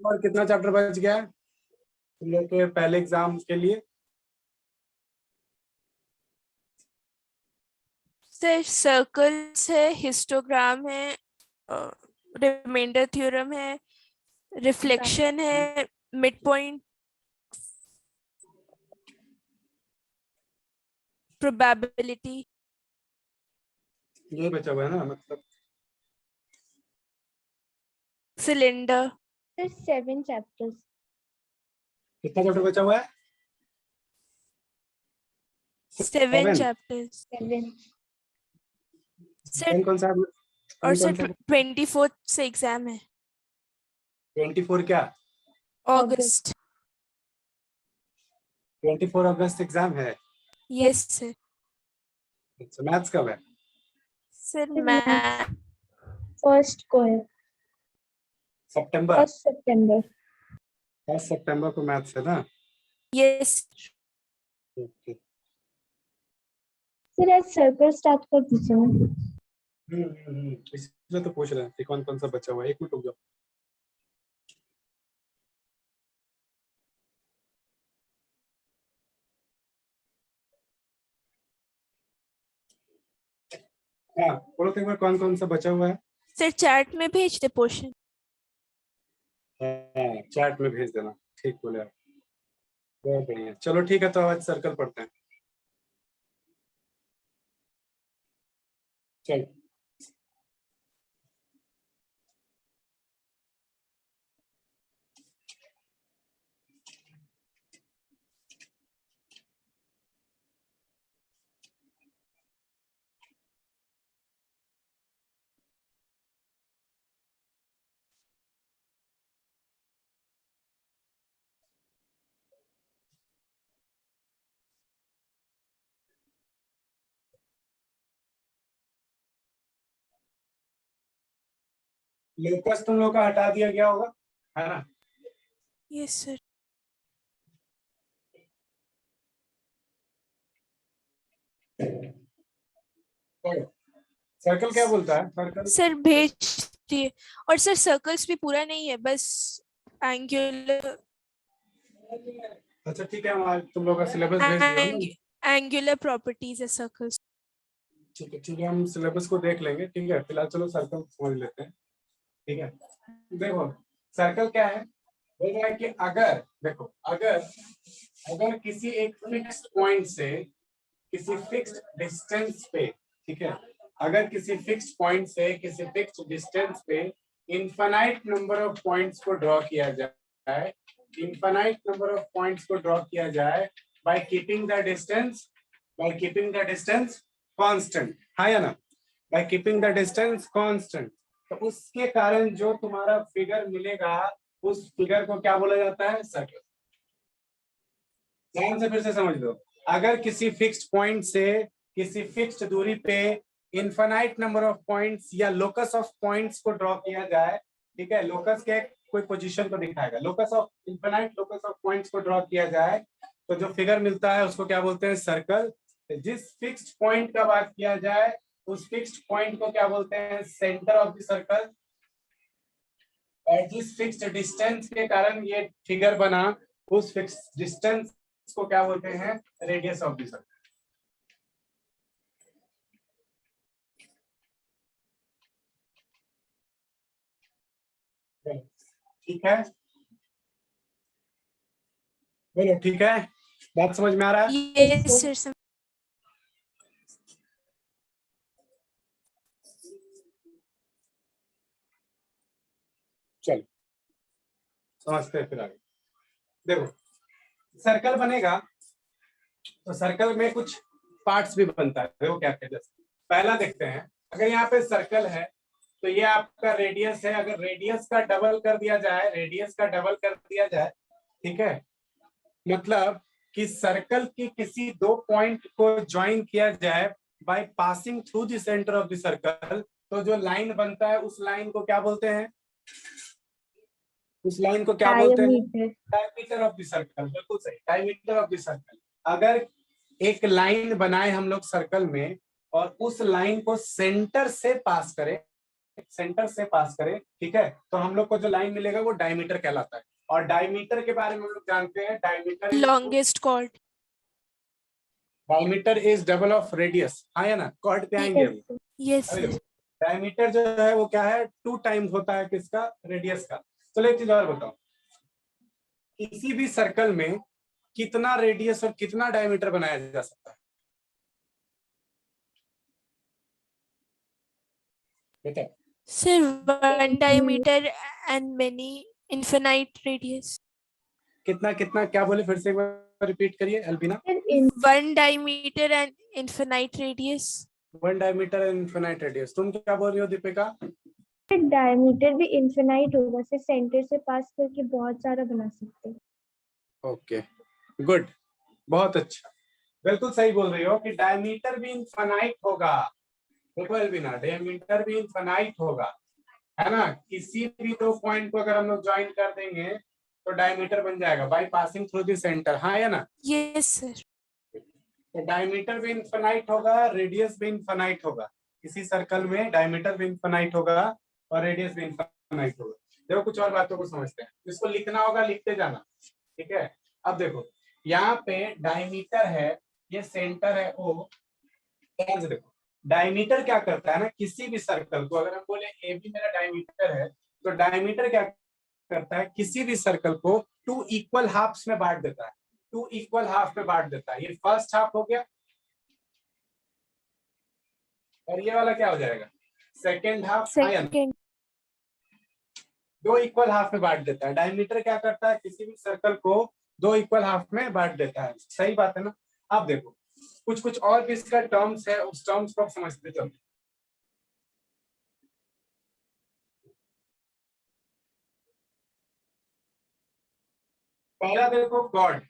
और कितना चैप्टर बच गया है तुम लोग के पहले एग्जाम के लिए? सर सर्कल्स है, हिस्टोग्राम है, रिमाइंडर थ्योरम है, रिफ्लेक्शन है, मिड पॉइंट, प्रोबेबिलिटी। ये बचा हुआ है ना, मतलब सिलेंडर। There's 7 chapters. कितना चैप्टर बचा हुआ है? 7 चैप्टर्स 7. सर। कौन सा और कौन सर सा? 24 से एग्जाम है। 24 क्या? अगस्त। 24 अगस्त एग्जाम है। Yes sir. अच्छा, मैथ्स कब है? सर Sir, मैं maths first को है, सितंबर। 1 September. 10 सितंबर को मैथ्स है ना? यस। ओके। Sir, आज circle start कर दीजिए ना. इसलिए तो पूछ रहे हैं कि कौन कौन सा बचा हुआ है। एक मिनट रुक जाओ। हाँ बोलो तो एक बार कौन कौन सा बचा हुआ है? सर चैट में भेज दे पोर्शन। हाँ चैट में भेज देना। ठीक बोले आप। बहुत बढ़िया, चलो ठीक है, तो आज सर्कल पढ़ते हैं। चलो लोकस तुम लोग का हटा दिया गया होगा, है ना? Yes sir. सर्कल क्या बोलता है? सर्कल सर भेज दिए। और सर सर्कल्स भी पूरा नहीं है, बस एंगुलर अच्छा ठीक है, हम आज तुम लोग का सिलेबस भेज दिया ना। एंगुलर प्रॉपर्टीज है सर्कल्स। ठीक है, हम सिलेबस को देख लेंगे। ठीक है, फिलहाल चलो सर्कल समझ लेते हैं। ठीक है, देखो सर्कल क्या है। बोल रहा है कि अगर देखो, अगर अगर किसी एक फिक्स्ड पॉइंट से किसी फिक्स्ड डिस्टेंस पे, ठीक है, अगर किसी फिक्स्ड पॉइंट से किसी फिक्स्ड डिस्टेंस पे इनफाइनाइट नंबर ऑफ पॉइंट्स को ड्रॉ किया जाए, इनफाइनाइट नंबर ऑफ पॉइंट्स को ड्रॉ किया जाए by keeping the distance, by keeping the distance constant, है या ना? By keeping the distance constant, तो उसके कारण जो तुम्हारा फिगर मिलेगा उस फिगर को क्या बोला जाता है? सर्कल। ध्यान से फिर से समझ लो। अगर किसी फिक्स्ड पॉइंट से किसी फिक्स्ड दूरी पे इनफाइनाइट नंबर ऑफ पॉइंट्स या लोकस ऑफ पॉइंट्स को ड्रॉ किया जाए, ठीक है, लोकस के कोई पोजीशन को दिखाएगा, locus of infinite locus of points को ड्रॉ किया जाए तो जो फिगर मिलता है उसको क्या बोलते हैं? सर्कल। जिस फिक्स्ड पॉइंट का बात किया जाए उस फिक्स्ड पॉइंट को क्या बोलते हैं? Centre of the circle. और जिस फिक्स्ड डिस्टेंस के कारण ये फिगर बना उस फिक्स्ड डिस्टेंस को क्या बोलते हैं? Radius of the circle. ठीक है, बोलो ठीक है, बात समझ में आ रहा है? Yes sir. चलो समझते हैं फिर आगे। देखो सर्कल बनेगा तो सर्कल में कुछ पार्ट्स भी बनता है। देखो क्या कहते हैं, पहला देखते हैं। अगर यहाँ पे सर्कल है तो ये आपका रेडियस है। अगर रेडियस का डबल कर दिया जाए, रेडियस का डबल कर दिया जाए, ठीक है, मतलब कि सर्कल की किसी दो पॉइंट को ज्वाइन किया जाए by passing through the centre of the circle, तो जो लाइन बनता है उस लाइन को क्या बोलते हैं? उस लाइन को क्या बोलते हैं? Diameter of the circle. बिल्कुल सही, डायमीटर ऑफ द सर्कल। अगर एक लाइन बनाए हम लोग सर्कल में और उस लाइन को सेंटर से पास करें, सेंटर से पास करे, ठीक है, तो हम लोग को जो लाइन मिलेगा वो डायमीटर कहलाता है। और डायमीटर के बारे में हम लोग जानते हैं, longest chord. Diameter is double of radius. हाँ या ना, कॉर्ड पे आएंगे अभी। यस अभी सर। देखो, डायमीटर जो है वो क्या है, 2 टाइम्स होता है किसका, रेडियस का। चलो एक चीज और बताओ, किसी भी सर्कल में कितना रेडियस और कितना डायमीटर बनाया जा सकता है, बताओ। Sir 1 diameter and many infinite radius. कितना कितना, क्या बोले, फिर से एक बार रिपीट करिए Albina. 1 diameter and infinite radius. 1 diameter infinite radius. तुम क्या बोल रही हो दीपिका? डायमीटर भी इनफिनाइट होगा, सिर्फ सेंटर से पास करके बहुत सारा बना सकते हैं। ओके, गुड, बहुत अच्छा, बिल्कुल सही बोल रही हो कि डायमीटर भी इनफिनाइट होगा। देखो अल्बिना, डायमीटर भी इनफिनाइट होगा, है ना। किसी भी 2 पॉइंट को अगर हम लोग ज्वाइन कर देंगे तो डायमीटर बन जाएगा by passing through the centre. हाँ या ना? Yes sir. तो डायमीटर भी इनफिनाइट होगा, रेडियस भी इनफिनाइट होगा। किसी सर्कल में डायमीटर भी इनफिनाइट होगा और रेडियस भी इनफिनाइट होगा। देखो कुछ और बातों को समझते हैं, जिसको लिखना होगा लिखते जाना, ठीक है। अब देखो यहाँ पे डायमीटर है, ये सेंटर है O। ध्यान से देखो, डायमीटर क्या करता है ना, किसी भी सर्कल को अगर हम बोले ए बी मेरा डायमीटर है, तो डायमीटर क्या करता है, किसी भी सर्कल को 2 इक्वल हाफ्स में बांट देता है। 2 इक्वल हाफ में बांट देता है। ये फर्स्ट हाफ हो गया और ये वाला क्या हो जाएगा, second half. Second. 2 equal half में बांट देता है। डायमीटर क्या करता है, किसी भी सर्कल को 2 इक्वल हाफ में बांट देता है। सही बात है ना। अब देखो कुछ कुछ और भी इसका टर्म्स है, उस टर्म्स को समझते चलते। पहला देखो कॉर्ड,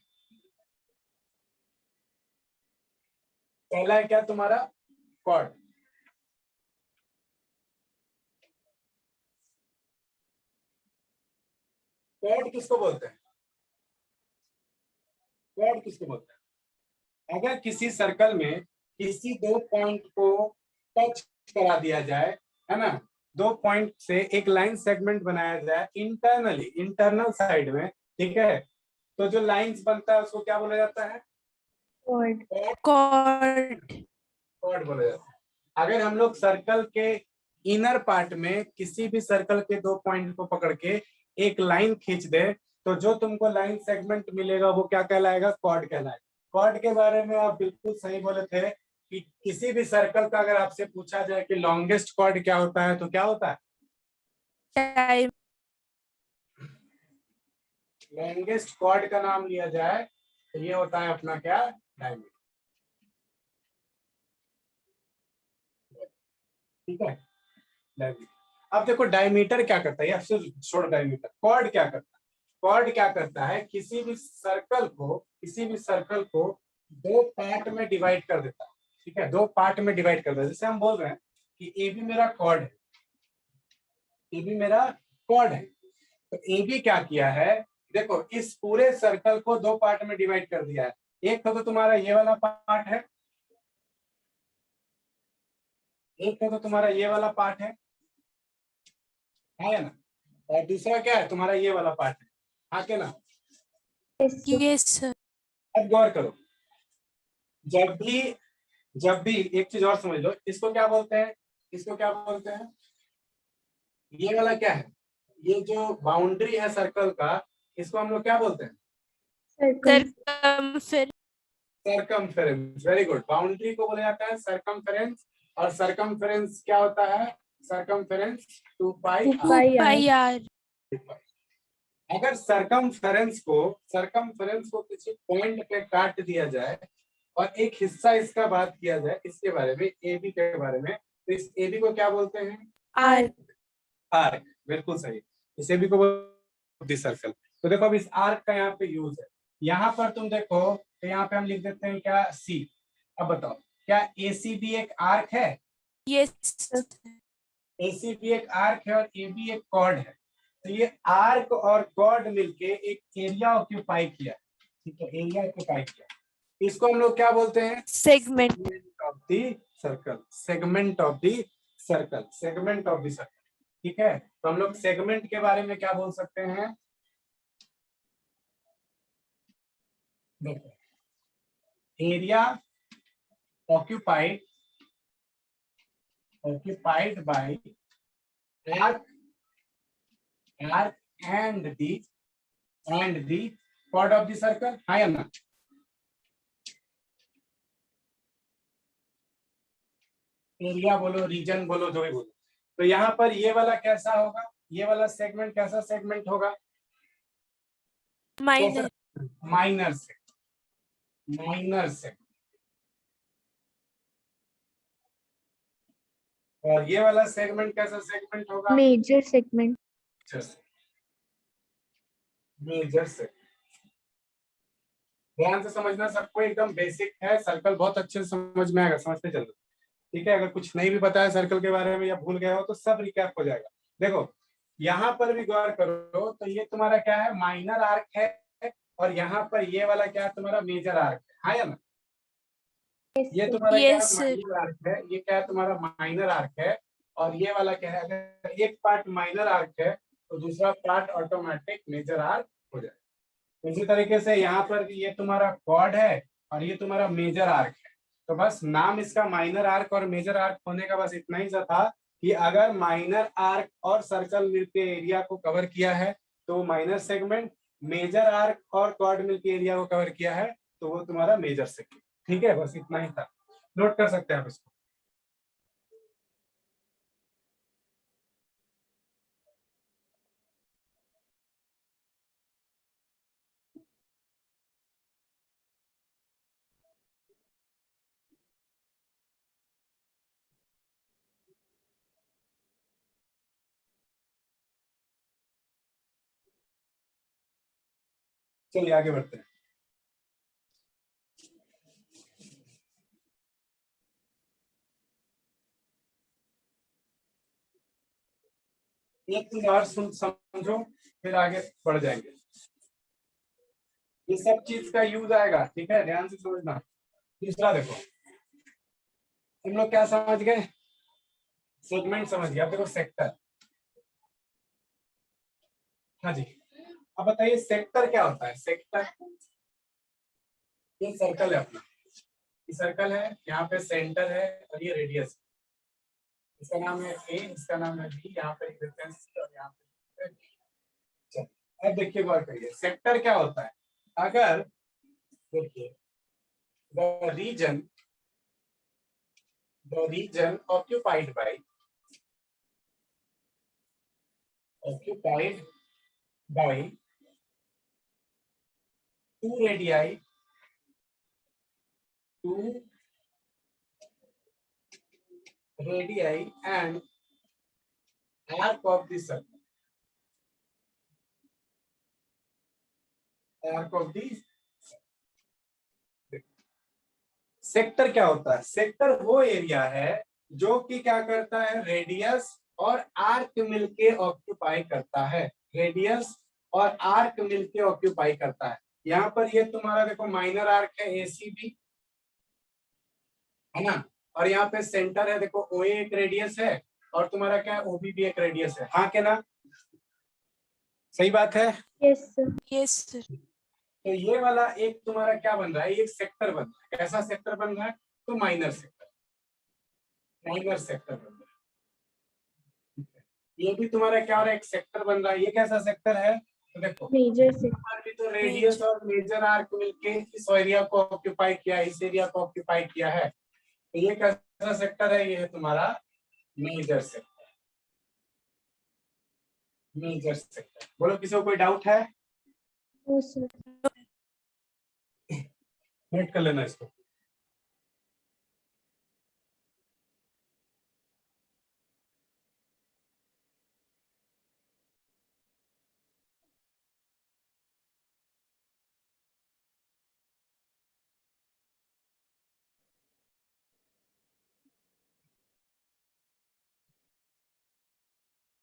पहला है क्या तुम्हारा, कॉर्ड। कॉर्ड किसको बोलते हैं, कॉर्ड किसको बोलते हैं, अगर किसी सर्कल में किसी 2 पॉइंट को टच करा दिया जाए, है ना, 2 पॉइंट से एक लाइन सेगमेंट बनाया जाए इंटरनली, इंटरनल साइड में, ठीक है, तो जो लाइंस बनता है उसको क्या बोला जाता है, कॉर्ड। Chord. कॉर्ड बोला जाता है। अगर हम लोग सर्कल के इनर पार्ट में किसी भी सर्कल के 2 पॉइंट को पकड़ के एक लाइन खींच दे, तो जो तुमको लाइन सेगमेंट मिलेगा वो क्या कहलाएगा, कॉर्ड कहलाएगा। कॉर्ड के बारे में आप बिल्कुल सही बोले थे कि किसी भी सर्कल का अगर आपसे पूछा जाए कि लॉन्गेस्ट कॉर्ड क्या होता है, तो क्या होता है, Time. लॉन्गेस्ट कॉर्ड का नाम लिया जाए तो ये होता है अपना क्या, डायमीटर। ठीक है, डायमीटर। अब देखो डायमीटर क्या करता है, फिर छोड़ डायमीटर, कॉर्ड क्या करता है। कॉर्ड क्या करता है, किसी भी सर्कल को 2 पार्ट में डिवाइड कर देता है। ठीक है, 2 पार्ट में डिवाइड कर देता है। जैसे हम बोल रहे हैं कि ए बी मेरा कॉर्ड है, ए बी मेरा कॉर्ड है, तो ए बी क्या किया है, देखो इस पूरे सर्कल को 2 पार्ट में डिवाइड कर दिया है। एक तो तुम्हारा ये वाला पार्ट है, एक तो तुम्हारा ये वाला पार्ट है ना, और दूसरा क्या है तुम्हारा ये वाला पार्ट है, हाँ क्या ना। Yes sir. अब गौर करो, जब भी एक चीज और समझ लो, इसको क्या बोलते हैं, इसको क्या बोलते हैं, ये वाला क्या है, ये जो बाउंड्री है सर्कल का, इसको हम लोग क्या बोलते हैं, Circumference. Circumference. Very good, boundary को बोला जाता है सरकमफेरेंस, और सरकमफेरेंस क्या होता है, सरकमफेरेंस 2 पाई 2 pi r. अगर सरकमफेरेंस को किसी पॉइंट पे काट दिया जाए और एक हिस्सा इसका बात किया जाए, इसके बारे में, ए बी के बारे में, तो इस ए बी को क्या बोलते हैं, Arc. आर्क। बिल्कुल सही, इस ए बी को बोलते हैं सर्कल। तो देखो अब इस आर्क का यहाँ पे यूज है। यहाँ पर तुम देखो तो यहाँ पे हम लिख देते हैं क्या, सी। अब बताओ क्या ए सी बी एक आर्क है, Yes. ए सी बी एक आर्क है और ए बी एक कॉर्ड है। तो ये आर्क और कॉर्ड मिलके एक एरिया ऑक्यूपाई किया, ठीक है, एरिया ऑक्यूपाई किया। इसको हम लोग क्या बोलते हैं, Segment. Of the circle, segment of the circle, segment of the circle. ठीक है, तो हम लोग सेगमेंट के बारे में क्या बोल सकते हैं? देखो, area occupied by arc and the chord of the circle, हाँ या ना? एरिया बोलो, रीजन बोलो, जो भी बोलो, तो यहाँ पर ये वाला कैसा होगा? ये वाला सेगमेंट कैसा सेगमेंट होगा? माइनर। Minor segment. और ये वाला सेगमेंट कैसा सेगमेंट होगा? Major segment. Major segment. ध्यान से समझना, सबको एकदम बेसिक है, सर्कल बहुत अच्छे से समझ में आएगा, समझते चलना। ठीक है, अगर कुछ नहीं भी पता है सर्कल के बारे में या भूल गए हो तो सब रिकैप हो जाएगा। देखो, यहाँ पर भी गौर करो, तो ये तुम्हारा क्या है? माइनर आर्क है, और यहाँ पर ये वाला क्या है? तुम्हारा मेजर आर्क है, हाँ या ना? ये तुम्हारा क्या है? Yes sir. माइनर आर्क है, ये क्या है? तुम्हारा माइनर आर्क है, और ये वाला क्या है? अगर एक पार्ट माइनर आर्क है तो दूसरा पार्ट ऑटोमेटिक मेजर आर्क हो जाएगा। इसी तरीके से यहाँ पर भी ये तुम्हारा कॉर्ड है और ये तुम्हारा मेजर आर्क है। तो बस नाम इसका माइनर आर्क और मेजर आर्क होने का बस इतना ही सा था कि अगर माइनर आर्क और सर्कल मिलके एरिया को कवर किया है तो माइनर सेगमेंट, मेजर आर्क और कॉर्ड मिलके एरिया को कवर किया है तो वो तुम्हारा मेजर सेगमेंट। ठीक है, बस इतना ही था, नोट कर सकते हैं आप इसको। चलिए आगे बढ़ते हैं। एक चीज और सुन समझो, फिर आगे बढ़ जाएंगे। ये सब चीज का यूज आएगा, ठीक है, ध्यान से समझना। तीसरा देखो, हम लोग क्या समझ गए? सेगमेंट समझ गया। अब देखो सेक्टर। हाँ जी, अब बताइए सेक्टर क्या होता है? सेक्टर, ये सर्कल है अपना, ये सर्कल है, यहाँ पे सेंटर है और ये रेडियस। इसका नाम है ए, इसका नाम है बी, यहाँ पे डिस्टेंस और यहाँ पे। चलिए अब देखिए, गौर करिए, सेक्टर क्या होता है? अगर देखिए, the region occupied by two radii, and arc of the circle, arc of the sector क्या होता है? सेक्टर वो एरिया है जो कि क्या करता है? रेडियस और आर्क मिलके ऑक्यूपाई करता है, रेडियस और आर्क मिलके ऑक्यूपाई करता है। यहाँ पर ये तुम्हारा देखो माइनर आर्क है एसीबी, है ना, और यहाँ पे सेंटर है, देखो ओए एक रेडियस है और तुम्हारा क्या है? ओबी भी एक रेडियस है, हाँ के ना? सही बात है। Yes sir. Yes sir. तो ये वाला एक तुम्हारा क्या बन रहा है? एक सेक्टर बन रहा है। कैसा सेक्टर बन रहा है? तो माइनर सेक्टर, माइनर सेक्टर बन रहा है। ये भी तुम्हारा क्या हो रहा है? एक सेक्टर बन रहा है। ये कैसा सेक्टर है? तो देखो, मेजर सेगमेंट। यहाँ भी तो रेडियस और मेजर आर्क मिलके इस एरिया को ऑक्यूपाई किया है, इस एरिया को ऑक्यूपाई किया है। तो ये कैसा सेक्टर है? ये है तुम्हारा मेजर सेक्टर, मेजर सेक्टर। बोलो, किसी को कोई डाउट है? No sir. नोट कर लेना इसको।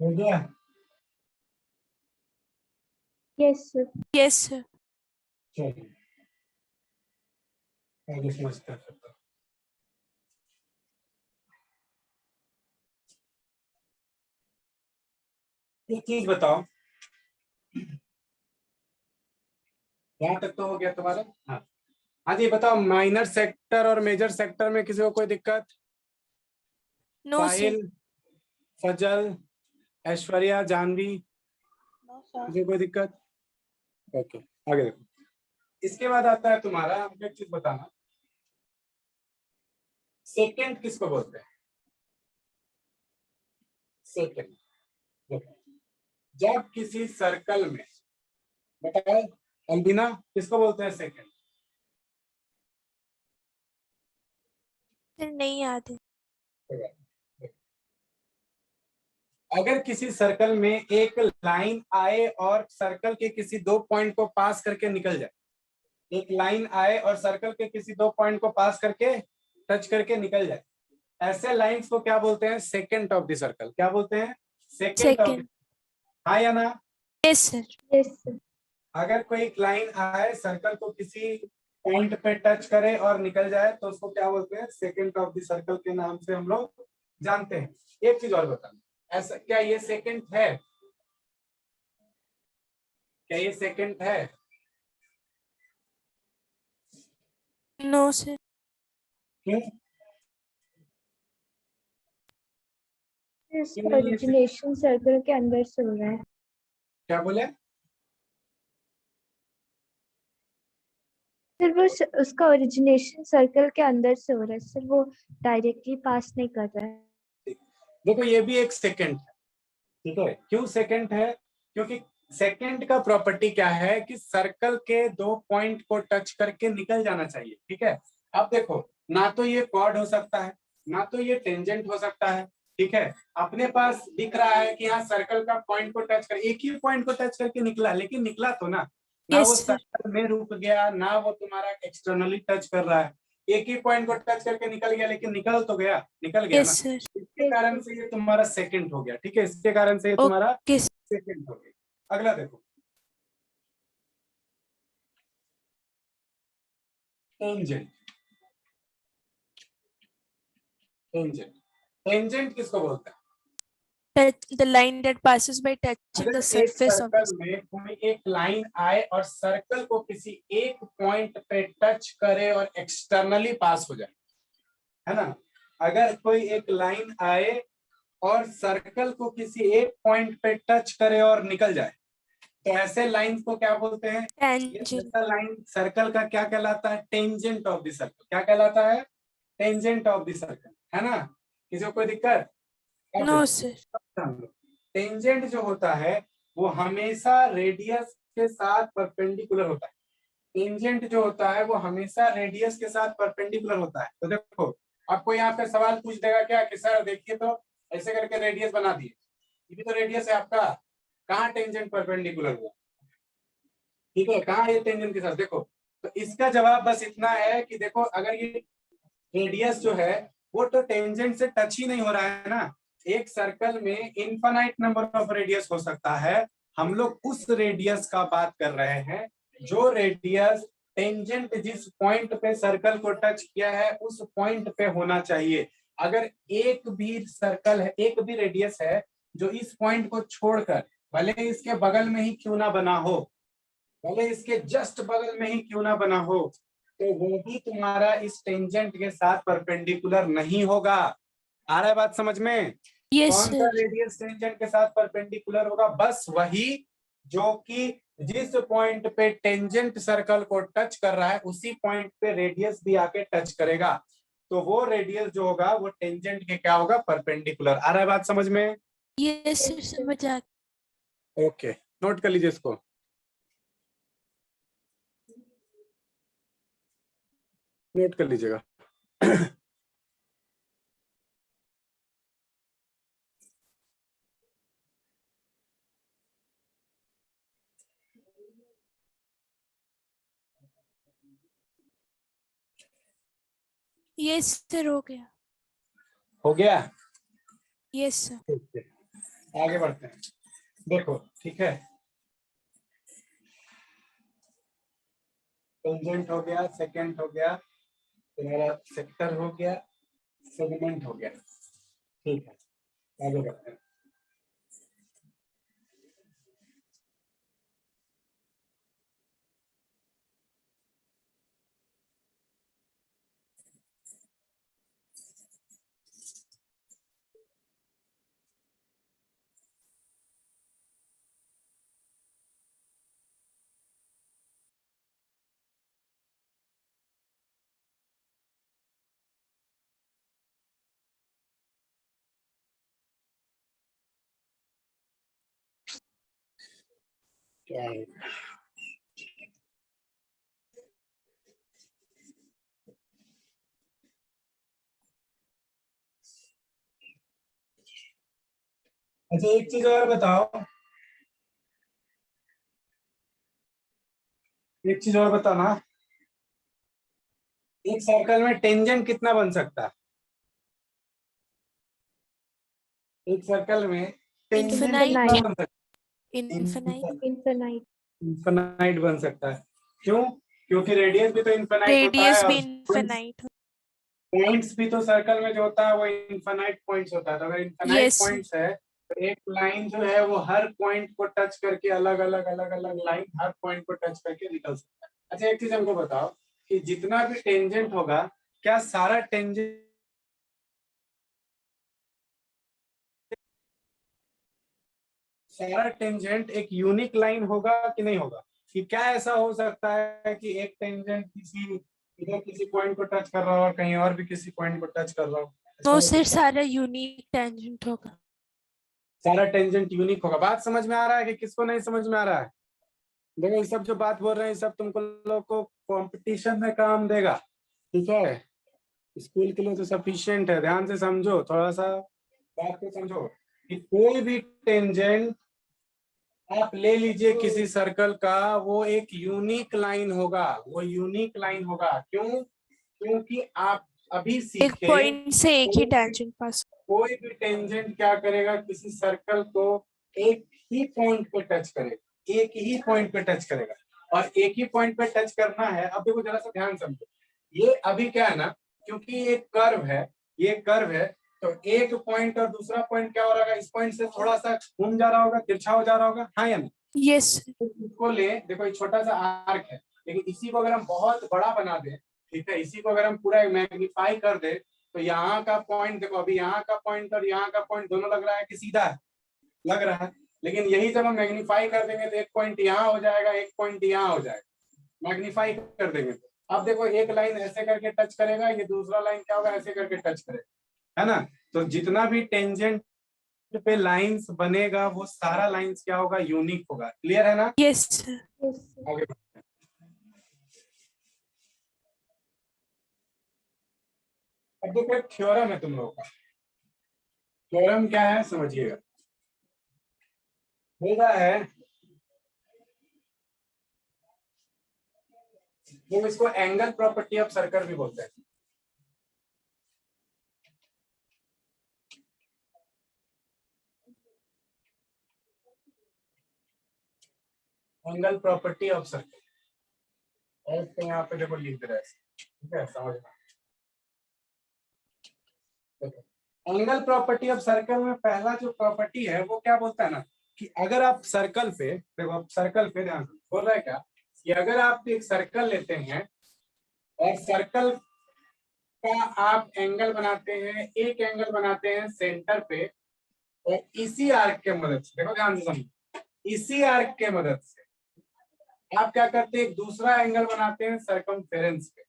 हो गया? Yes sir. Yes sir. चलिए आगे समझते हैं। एक चीज बताओ, यहाँ तक तो हो गया तुम्हारा। हाँ हाँ जी बताओ, माइनर सेक्टर और मेजर सेक्टर में किसी को कोई दिक्कत? No sir. साहिल, फजल, ऐश्वर्या, जानवी, किसी को कोई दिक्कत? ओके, आगे देखो। इसके बाद आता है तुम्हारा, हमको एक चीज बताना, सेकंड किसको बोलते हैं? सेकंड। देखो, जब किसी सर्कल में, बताओ अलबिना, किसको बोलते हैं सेकंड? सर नहीं याद है। अगर किसी सर्कल में एक लाइन आए और सर्कल के किसी दो पॉइंट को पास करके निकल जाए, एक लाइन आए और सर्कल के किसी दो पॉइंट को पास करके टच करके निकल जाए, ऐसे लाइंस को क्या बोलते हैं? Second of the circle. क्या बोलते हैं? Second of. सेकंड। हाँ या ना? Yes sir. Yes sir. अगर कोई एक लाइन आए, सर्कल को किसी पॉइंट पे टच करे और निकल जाए, तो उसको क्या बोलते हैं? सेकंड ऑफ द सर्कल के नाम से हम लोग जानते हैं। एक चीज और बताना, ऐसा क्या ये सेकंड है? क्या ये सेकंड है? No sir. क्यों? इसका नहीं ये ओरिजिनेशन सर्कल के अंदर से हो रहा है। क्या बोले? सर वो उसका ओरिजिनेशन सर्कल के अंदर से हो रहा है सर, वो डायरेक्टली पास नहीं कर रहा है। देखो ये भी एक सेकंड है, ठीक है। क्यों सेकंड है? क्योंकि सेकंड का प्रॉपर्टी क्या है कि सर्कल के दो पॉइंट को टच करके निकल जाना चाहिए, ठीक है। अब देखो, ना तो ये कॉर्ड हो सकता है, ना तो ये टेंजेंट हो सकता है, ठीक है। अपने पास दिख रहा है कि यहाँ सर्कल का पॉइंट को टच कर, एक ही पॉइंट को टच करके निकला, लेकिन निकला तो ना यस वो सर। सर्कल में रुक गया, ना वो तुम्हारा एक्सटर्नली टच कर रहा है। एक ही पॉइंट को टच करके निकल गया, लेकिन निकल तो गया, निकल गया यस ना। सर। इसके कारण से ये तुम्हारा सेकंड हो गया, ठीक है। इसके कारण से ये तुम्हारा ओके। सेकंड हो गया। अगला देखो, टेंजेंट। टेंजेंट, टेंजेंट किसको बोलते हैं? Touch the line that passes by touching the अगर एक surface of सर्कल the में कोई एक लाइन आए और सर्कल को किसी एक पॉइंट पे टच करे और एक्सटर्नली पास हो जाए, है ना। अगर कोई एक लाइन आए और सर्कल को किसी एक पॉइंट पे टच करे और निकल जाए, तो ऐसे लाइन को क्या बोलते हैं? ये tangent। ऐसा लाइन सर्कल का क्या कहलाता है? Tangent of the circle. क्या कहलाता है? टेंजेंट ऑफ द सर्कल, है ना। किसी को कोई दिक्कत? No sir. टेंजेंट जो होता है वो हमेशा रेडियस के साथ परपेंडिकुलर होता है। टेंजेंट जो होता है वो हमेशा रेडियस के साथ परपेंडिकुलर होता है। तो देखो, आपको यहाँ पे सवाल पूछ देगा क्या कि सर देखिए तो ऐसे करके रेडियस बना दिए, ये भी तो रेडियस है आपका, कहाँ टेंजेंट परपेंडिकुलर हुआ? ठीक है, कहाँ ये टेंजेंट के साथ? देखो, तो इसका जवाब बस इतना है कि देखो, अगर ये रेडियस जो है वो तो टेंजेंट से टच ही नहीं हो रहा है ना। एक सर्कल में इनफाइनाइट नंबर ऑफ रेडियस हो सकता है, हम लोग उस रेडियस का बात कर रहे हैं जो रेडियस टेंजेंट जिस पॉइंट पे सर्कल को टच किया है उस पॉइंट पे होना चाहिए। अगर एक भी सर्कल है, एक भी रेडियस है जो इस पॉइंट को छोड़कर, भले इसके बगल में ही क्यों ना बना हो, भले इसके जस्ट बगल में ही क्यों ना बना हो, तो वो भी तुम्हारा इस टेंजेंट के साथ परपेंडिकुलर नहीं होगा। आ रहा है बात समझ में? यस कौन सा सर। रेडियस टेंजेंट के साथ परपेंडिकुलर होगा? बस वही जो कि जिस पॉइंट पे टेंजेंट सर्कल को टच कर रहा है उसी पॉइंट पे रेडियस भी आके टच करेगा, तो वो रेडियस जो होगा वो टेंजेंट के क्या होगा? परपेंडिकुलर। आ रहा है बात समझ में? यस सर समझ आ। ओके, नोट कर लीजिए इसको। नोट कर लीजिएगा। यस सर हो गया। हो गया? Yes sir. ठीक है, आगे बढ़ते हैं। देखो, ठीक है, टेंजेंट हो गया, सेकेंड हो गया, तुम्हारा सेक्टर हो गया, सेगमेंट हो गया, ठीक है। आगे बढ़ते हैं। क्या है? अच्छा एक चीज और बताओ, एक चीज और बताओ ना, एक सर्कल में टेंजेंट कितना बन सकता है? एक सर्कल में टेंजेंट कितना इनफिनाइट, बन सकता इनफिनाइट, है? इनफिनाइट। इनफिनाइट बन सकता है। क्यों? क्योंकि रेडियस भी तो इनफिनाइट होता है रेडियस भी और इनफिनाइट। पॉइंट्स भी तो सर्कल में जो होता है वो इनफिनाइट पॉइंट्स होता है। तो अगर इनफिनाइट यस, पॉइंट्स है तो एक लाइन जो है वो हर पॉइंट को टच करके अलग अलग अलग अलग लाइन हर पॉइंट को टच करके निकल सकता है। अच्छा एक चीज हमको बताओ कि जितना भी टेंजेंट होगा, क्या सारा टेंजेंट एक यूनिक लाइन होगा कि नहीं होगा? कि क्या ऐसा हो सकता है कि एक टेंजेंट किसी इधर किसी पॉइंट को टच कर रहा हो और कहीं और भी किसी पॉइंट को टच कर रहा हो? ऐसा तो हो सर सकता है? सारा यूनिक टेंजेंट होगा। सारा टेंजेंट यूनिक होगा। बात समझ में आ रहा है कि किसको नहीं समझ में आ रहा है? देखो ये सब जो बात बोल रहे हैं ये सब तुमको लोग को कंपटीशन में काम देगा, ठीक है? स्कूल के लिए तो सफिशिएंट है। ध्यान से समझो, थोड़ा सा बात को समझो कि कोई भी टेंजेंट आप ले लीजिए किसी सर्कल का, वो एक यूनिक लाइन होगा, वो यूनिक लाइन होगा। क्यों? क्योंकि आप अभी एक सीखे पॉइंट से एक ही टेंजेंट पास। कोई भी टेंजेंट क्या करेगा, किसी सर्कल को एक ही पॉइंट पे टच करेगा, एक ही पॉइंट पे टच करेगा। और एक ही पॉइंट पे टच करना है। अब देखो जरा सा ध्यान समझो, ये अभी क्या है ना, क्योंकि ये कर्व है, ये कर्व है, तो एक पॉइंट और दूसरा पॉइंट क्या हो रहा है, इस पॉइंट से थोड़ा सा घूम जा रहा होगा, तिरछा हो जा रहा होगा, हाँ या नहीं? यस, तो इसको ले, देखो ये छोटा सा आर्क है, लेकिन इसी को अगर हम बहुत बड़ा बना दें, ठीक है, इसी को अगर हम पूरा मैग्नीफाई कर दे, तो यहाँ का पॉइंट देखो, अभी यहाँ का पॉइंट और यहाँ का पॉइंट दोनों लग रहा है कि सीधा है? लग रहा है। लेकिन यही जब हम मैग्नीफाई कर देंगे तो एक पॉइंट यहाँ हो जाएगा, एक पॉइंट यहाँ हो जाएगा, मैग्नीफाई कर देंगे तो। अब देखो एक लाइन ऐसे करके टच करेगा, ये दूसरा लाइन क्या होगा, ऐसे करके टच करेगा, है ना? तो जितना भी टेंजेंट पे लाइंस बनेगा वो सारा लाइंस क्या होगा, यूनिक होगा। क्लियर है ना? यस। आगे अब देखो एक थ्योरम है तुम लोगों का। थ्योरम क्या है समझिएगा। होगा है, वो इसको एंगल प्रॉपर्टी ऑफ सर्कल भी बोलते हैं। एंगल प्रॉपर्टी ऑफ सर्कल, और तो यहाँ पे देखो लिख दे रहा है, ठीक है, समझना। एंगल प्रॉपर्टी ऑफ सर्कल में पहला जो प्रॉपर्टी है वो क्या बोलता है ना, कि अगर आप सर्कल पे देखो, आप सर्कल पे ध्यान से बोल रहा है क्या, कि अगर आप एक सर्कल लेते हैं और सर्कल का आप एंगल बनाते हैं, एक एंगल बनाते हैं सेंटर पे, और इसी आर्क के मदद से, देखो ध्यान से समझो, इसी आर्क के मदद से आप क्या करते हैं, एक दूसरा एंगल बनाते हैं सर्कमफेरेंस पे।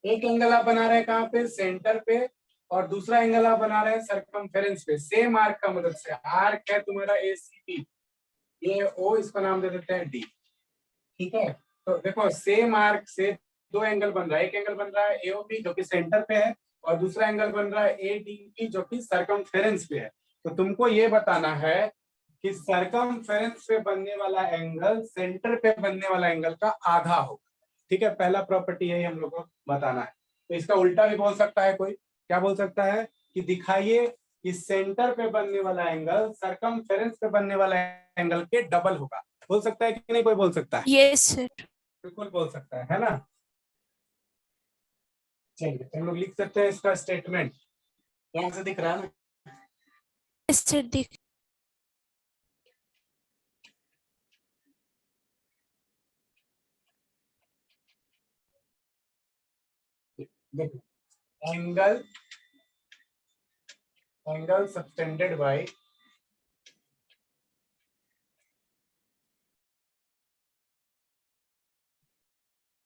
एक एंगल आप बना रहे हैं कहाँ पे, सेंटर पे, और दूसरा एंगल आप बना रहे हैं सर्कमफेरेंस पे, सेम आर्क का मदद से। आर्क है तुम्हारा ACB, ये O, इसका नाम दे देते हैं D, ठीक है? तो देखो सेम आर्क से दो एंगल बन रहा है, एक एंगल बन रहा है AOB जो कि सेंटर पे है, और दूसरा एंगल बन रहा है ADB जो कि सर्कमफेरेंस पे है। तो तुमको ये बताना है कि सर्कमफेरेंस पे बनने वाला एंगल सेंटर पे बनने वाला एंगल का आधा होगा, ठीक है? पहला प्रॉपर्टी है हम लोग को बताना है। तो इसका उल्टा भी बोल सकता है कोई, क्या बोल सकता है कि दिखाइए कि सेंटर पे बनने वाला एंगल सर्कमफेरेंस पे बनने वाला एंगल के डबल होगा। बोल सकता है कि नहीं, कोई बोल सकता है? Yes sir. बिल्कुल बोल सकता है ना? चलिए तो हम लोग लिख सकते हैं इसका स्टेटमेंट, यहाँ से दिख रहा है ना? यस सर, दिख। देखो, angle angle subtended bye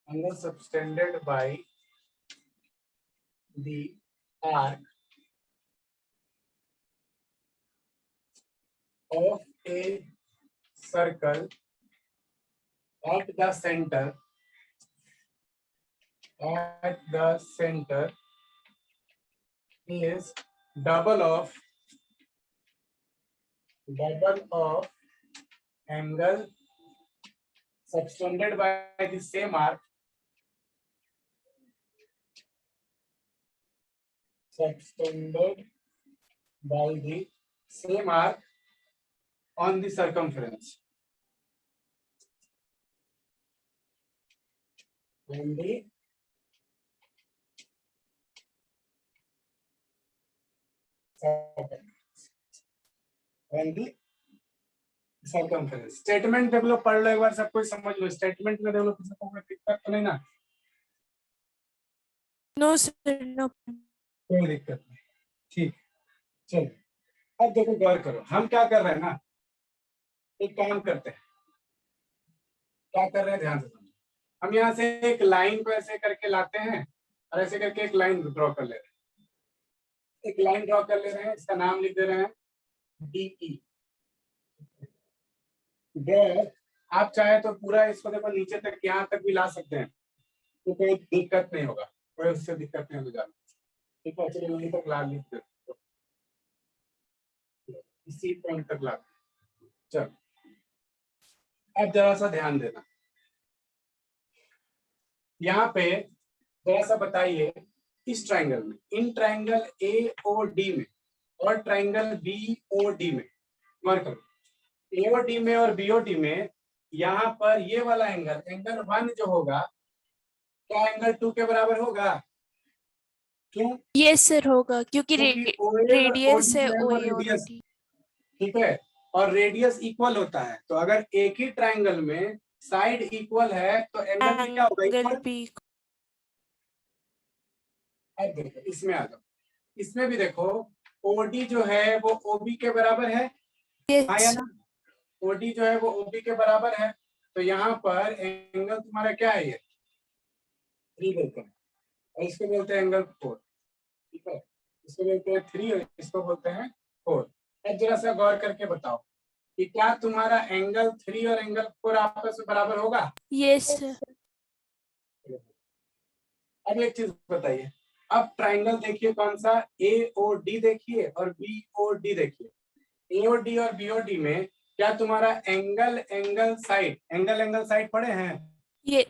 angle subtended by the arc of a circle at the center is double of angle subtended by the same arc on the circumference. On the circumference. Statement देख लो, पढ़ लो एक बार, सब कुछ समझ लो। Statement में देख लो, किसी को कोई दिक्कत तो नहीं ना? No sir, no. कोई दिक्कत नहीं, ठीक। चलो अब देखो, गौर करो, हम क्या कर रहे हैं ना, एक काम करते हैं। क्या कर रहे हैं, ध्यान से समझो। हम यहाँ से एक लाइन को ऐसे करके लाते हैं और ऐसे करके एक लाइन ड्रॉ कर ले रहे हैं। एक लाइन ड्रॉ कर ले रहे हैं, इसका नाम लिख दे रहे हैं DE। आप चाहे तो पूरा इसको देखो नीचे तक, यहाँ तक भी ला सकते हैं, तो कोई दिक्कत नहीं होगा, कोई उससे दिक्कत नहीं होगा। ठीक है, चलिए यहीं तक ला लीजिए, इसी पॉइंट तक ला। चलो अब जरा सा ध्यान देना, यहाँ पे जरा सा बताइए, इस ट्राइंगल में, इन ट्राइंगल AOD में और ट्राइंगल BOD में, मार्क करो, AOD में और BOD में, यहाँ पर ये वाला एंगल, एंगल 1 जो होगा, क्या एंगल 2 के बराबर होगा? क्यों? यस सर, होगा, क्योंकि रेडियस है OA और रेडियस, OD। ठीक है, और रेडियस इक्वल होता है, तो अगर एक ही ट्राइंगल में साइड इक्वल है तो एंगल भी क्या होगा? Angle equal. भी। अब देखो, इसमें आ जाओ, इसमें भी देखो, OD जो है वो OB के बराबर है, हाँ या यस। ना? OD जो है वो OB के बराबर है, तो यहाँ पर एंगल तुम्हारा क्या है? ये 3 बोलते हैं, और इसको बोलते हैं एंगल 4। ठीक है, इसको बोलते हैं 3 और इसको बोलते हैं 4। अब जरा सा गौर करके बताओ कि क्या तुम्हारा एंगल 3 और एंगल 4 आपस में बराबर होगा? Yes sir. अब एक चीज बताइए, अब ट्राइंगल देखिए कौन सा, AOD देखिए और BOD देखिए। AOD और BOD में क्या तुम्हारा एंगल साइड पड़े हैं? ये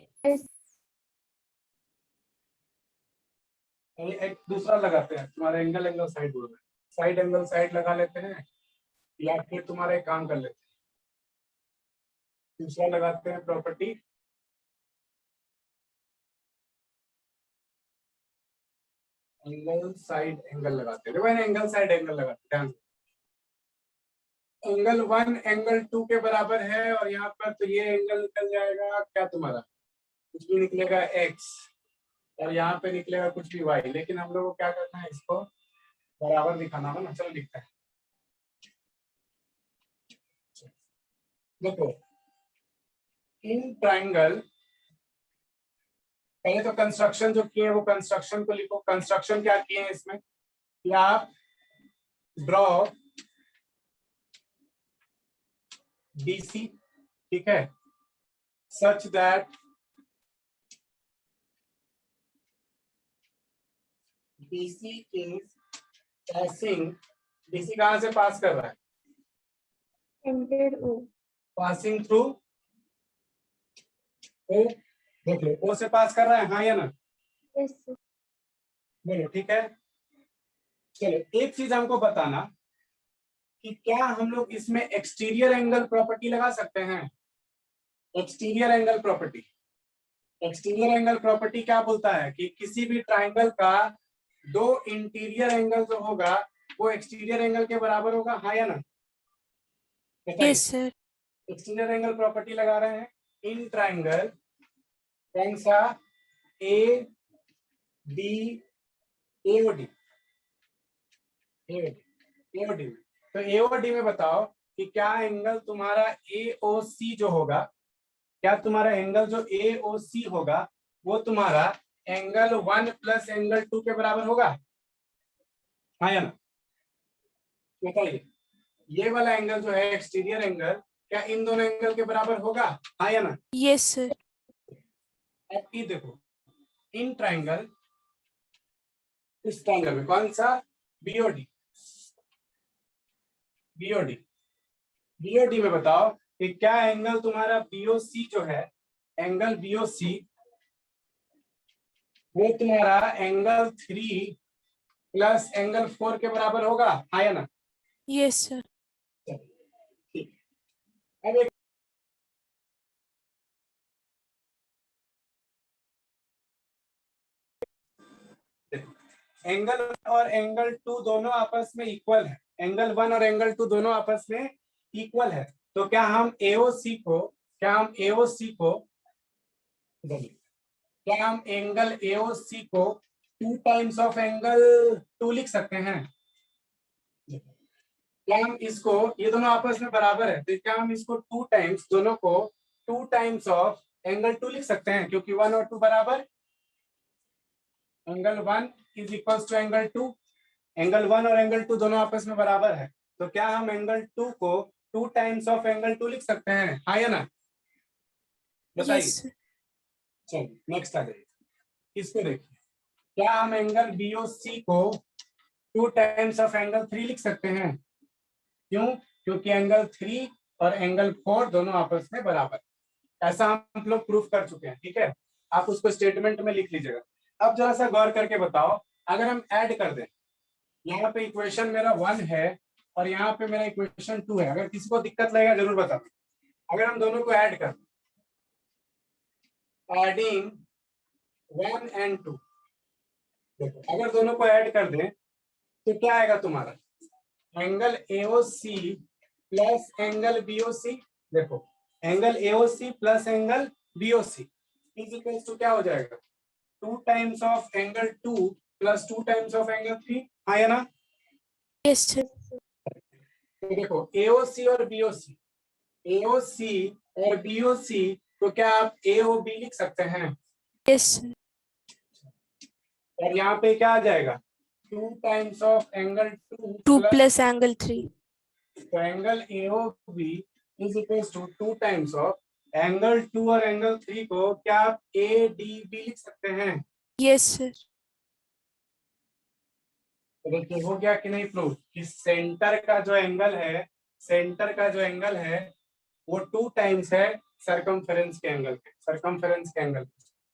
एक दूसरा लगाते हैं, तुम्हारा एंगल साइड बोल रहे हैं, साइड एंगल साइड लगा लेते हैं, या फिर तुम्हारा एक काम कर लेते हैं, दूसरा लगाते हैं प्रॉपर्टी, एंगल साइड एंगल लगाते हैं। देखो एंगल साइड एंगल लगाते हैं, एंगल 1 एंगल 2 के बराबर है, और यहाँ पर तो ये एंगल निकल जाएगा, क्या तुम्हारा कुछ भी निकलेगा X, और यहाँ पे निकलेगा कुछ भी Y, लेकिन हम लोग को क्या करना है, इसको बराबर दिखाना होगा ना। चलो लिखते हैं, देखो इन ट्राइंगल, पहले तो कंस्ट्रक्शन जो किए हैं वो कंस्ट्रक्शन को लिखो। कंस्ट्रक्शन क्या किए हैं इसमें, कि आप ड्रॉ BC, ठीक है, such that BC is passing, BC कहां से पास कर रहा है? Angle O। Passing through O, देख लो O से पास कर रहा है, हाँ या ना? Yes sir. बोलो ठीक है। चलो एक चीज हमको बताना कि क्या हम लोग इसमें एक्सटीरियर एंगल प्रॉपर्टी लगा सकते हैं? Exterior angle property, exterior angle property क्या बोलता है कि किसी भी ट्राइंगल का 2 इंटीरियर एंगल जो होगा वो एक्सटीरियर एंगल के बराबर होगा, हाँ या ना? Yes sir. Exterior angle property लगा रहे हैं इन ट्राइंगल, कौन सा? AOD में। तो AOD में बताओ कि क्या एंगल तुम्हारा AOC जो होगा, क्या तुम्हारा एंगल जो AOC होगा वो तुम्हारा एंगल 1 प्लस एंगल 2 के बराबर होगा, हाँ या ना? बताइए, ये वाला एंगल जो है एक्सटीरियर एंगल क्या इन दोनों एंगल के बराबर होगा, हाँ या ना? Yes sir. अब ये देखो, इन ट्राइंगल, इस ट्राइंगल में कौन सा, बीओडी, बीओडी, बीओडी में बताओ कि क्या एंगल तुम्हारा बीओसी जो है, एंगल बीओसी वो तुम्हारा एंगल 3 प्लस एंगल 4 के बराबर होगा, हाँ या ना? Yes sir. ठीक। अब एक एंगल और एंगल 2 दोनों आपस में इक्वल है, एंगल 1 और एंगल 2 दोनों आपस में इक्वल है, तो क्या हम एओसी को, क्या हम एंगल एओसी को 2 टाइम्स ऑफ एंगल 2 लिख सकते हैं? क्या हम इसको, ये दोनों आपस में बराबर है, तो क्या हम इसको 2 टाइम्स, दोनों को 2 टाइम्स ऑफ एंगल 2 लिख सकते हैं, क्योंकि 1 और 2 बराबर, angle 1 is equal to angle 2, angle 1 और एंगल 2 दोनों आपस में बराबर है, तो क्या हम एंगल 2 को 2 टाइम्स ऑफ एंगल 2 लिख सकते हैं, हाँ या ना? बताइए। Yes sir. चलिए नेक्स्ट आ जाइए, इसको देखिए, क्या हम एंगल बीओसी को 2 टाइम्स ऑफ एंगल 3 लिख सकते हैं? क्यों? क्योंकि एंगल 3 और एंगल 4 दोनों आपस में बराबर, ऐसा हम लोग प्रूफ कर चुके हैं, ठीक है? आप उसको स्टेटमेंट में लिख लीजिएगा। अब जरा सा गौर करके बताओ, अगर हम ऐड कर दें, यहाँ पे इक्वेशन मेरा 1 है और यहाँ पे मेरा इक्वेशन 2 है, अगर किसी को दिक्कत लगेगा जरूर बताओ। अगर हम दोनों को ऐड कर, एडिंग 1 एंड 2, देखो अगर दोनों को ऐड कर दें तो क्या आएगा तुम्हारा, angle AOC plus angle BOC, देखो angle AOC plus angle BOC is equal to क्या हो जाएगा, 2 times of angle 2 plus 2 times of angle 3, हाँ या ना? Yes sir. तो देखो एओसी और बीओसी, एओसी और बीओसी को क्या आप ए ओ बी लिख सकते हैं? Yes sir. और यहाँ पे क्या आ जाएगा, 2 times of angle 2 2 plus, plus angle 3। तो angle AOB is equal to 2 times of angle 2 और एंगल 3 को क्या आप ए डी बी लिख सकते हैं? Yes sir. तो देखिए हो गया कि नहीं प्रूफ कि सेंटर का जो एंगल है, सेंटर का जो एंगल है वो 2 टाइम्स है सरकमफेरेंस के एंगल के, सरकमफेरेंस के एंगल।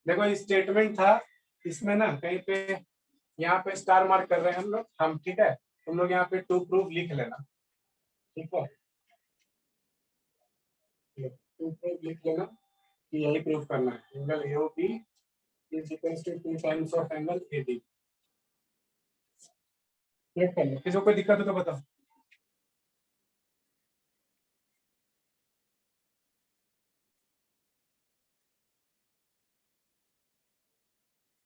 देखो ये स्टेटमेंट था, इसमें ना कहीं पे यहाँ पे स्टार मार्क कर रहे हैं हम, ठीक है? तुम लोग यहाँ पे 2 प्रूफ लिख लेना, ठीक है? 2 प्रूफ लिख लेना कि यही प्रूफ करना है, angle AOB is equal to 2 times of angle AD. Wait कर लो, किसी को कोई दिक्कत हो तो बताओ।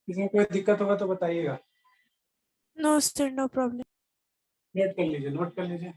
किसी को कोई दिक्कत होगा तो बताइएगा। No sir, no problem. Note कर लीजिए, नोट कर लीजिए।